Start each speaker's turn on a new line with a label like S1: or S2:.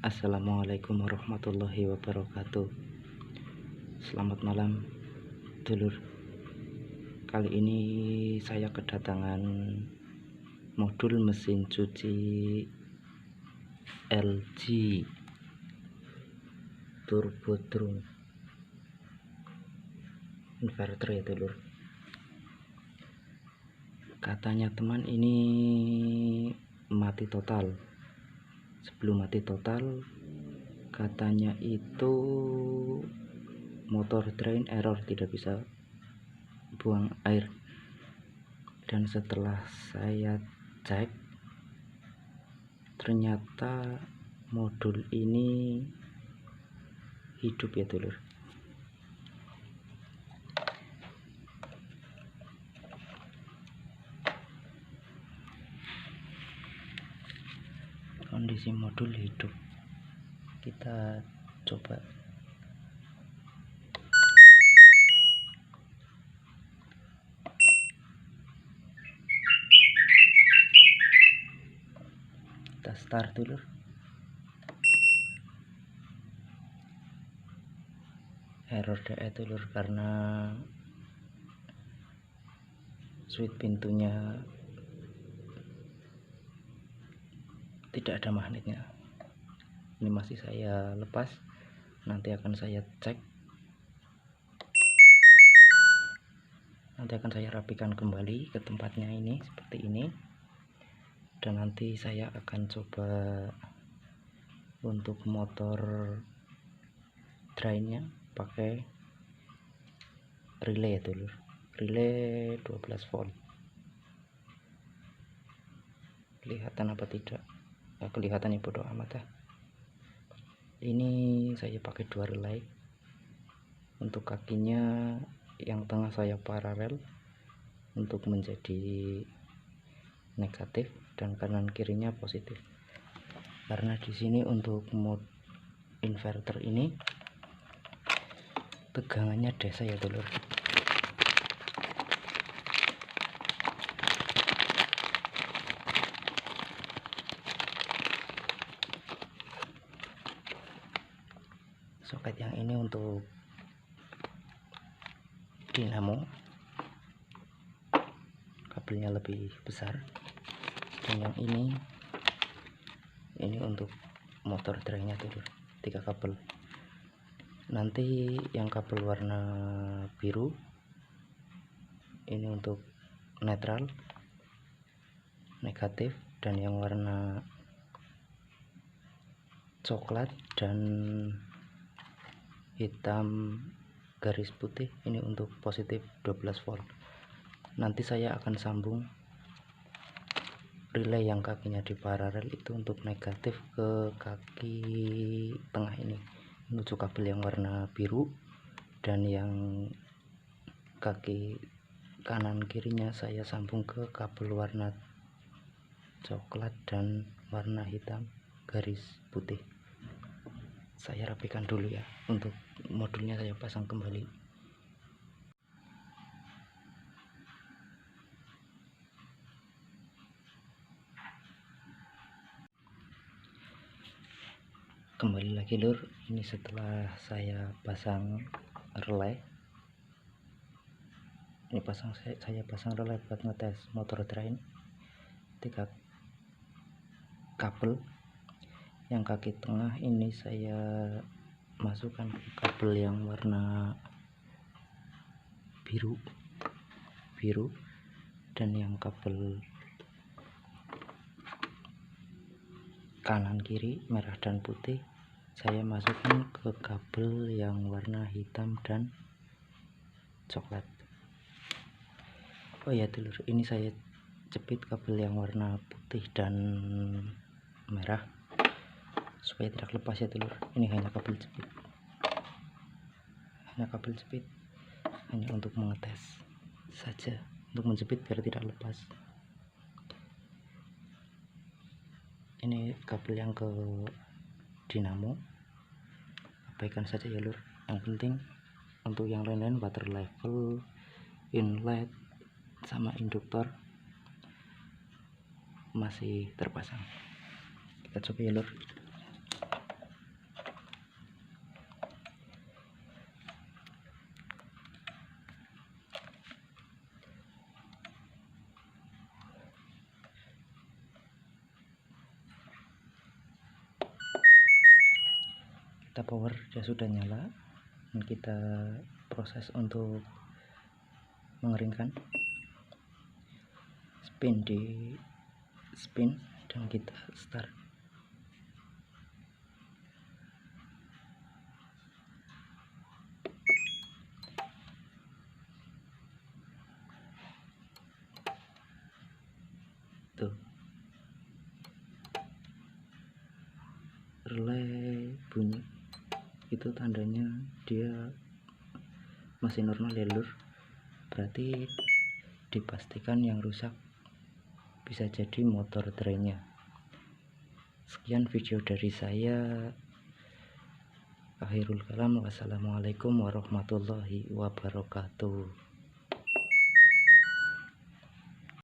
S1: Assalamualaikum warahmatullahi wabarakatuh. Selamat malam dulur. Kali ini saya kedatangan modul mesin cuci LG Turbo Drone inverter ya dulur. Katanya teman ini mati total. Sebelum mati total, katanya itu motor drain error, tidak bisa buang air. Dan setelah saya cek, ternyata modul ini hidup ya dulur. Kondisi modul hidup, kita coba kita start dulu. Error DE dulur karena switch pintunya tidak ada magnetnya. Ini masih saya lepas, nanti akan saya cek, nanti akan saya rapikan kembali ke tempatnya ini seperti ini. Dan nanti saya akan coba untuk motor drainnya pakai relay ya dulur, relay 12 volt. Kelihatan apa tidak? Kelihatannya bodoh amat ya. Ini saya pakai dua relay. Untuk kakinya yang tengah saya paralel untuk menjadi negatif dan kanan kirinya positif. Karena di sini untuk mode inverter ini tegangannya desa ya dulur. Soket yang ini untuk dinamo, kabelnya lebih besar. Dan yang ini untuk motor drainnya dulu, 3 kabel. Nanti yang kabel warna biru ini untuk netral, negatif, dan yang warna coklat dan hitam garis putih ini untuk positif 12 volt. Nanti saya akan sambung relay yang kakinya di paralel itu untuk negatif ke kaki tengah ini menuju kabel yang warna biru, dan yang kaki kanan kirinya saya sambung ke kabel warna coklat dan warna hitam garis putih. Saya rapikan dulu ya. Untuk modulnya saya pasang kembali. Kembali lagi lur, ini setelah saya pasang relay. Ini saya pasang relay buat ngetes motor drain, 3 kabel. Yang kaki tengah ini saya masukkan ke kabel yang warna biru, dan yang kabel kanan kiri merah dan putih saya masukkan ke kabel yang warna hitam dan coklat. Oh ya dulur, ini saya jepit kabel yang warna putih dan merah supaya tidak lepas ya dulur. Ini hanya kabel jepit, hanya untuk mengetes saja, untuk menjepit biar tidak lepas. Ini kabel yang ke dinamo, abaikan saja ya lur. Yang penting untuk yang lain-lain, water level, inlet, sama induktor masih terpasang. Kita coba ya lur. kita power, dia sudah nyala, dan kita proses untuk mengeringkan. Spin dan kita start. Tuh, relay bunyi, itu tandanya dia masih normal ya lur, berarti dipastikan yang rusak bisa jadi motor drainnya. Sekian video dari saya, akhirul kalam, wassalamualaikum warahmatullahi wabarakatuh.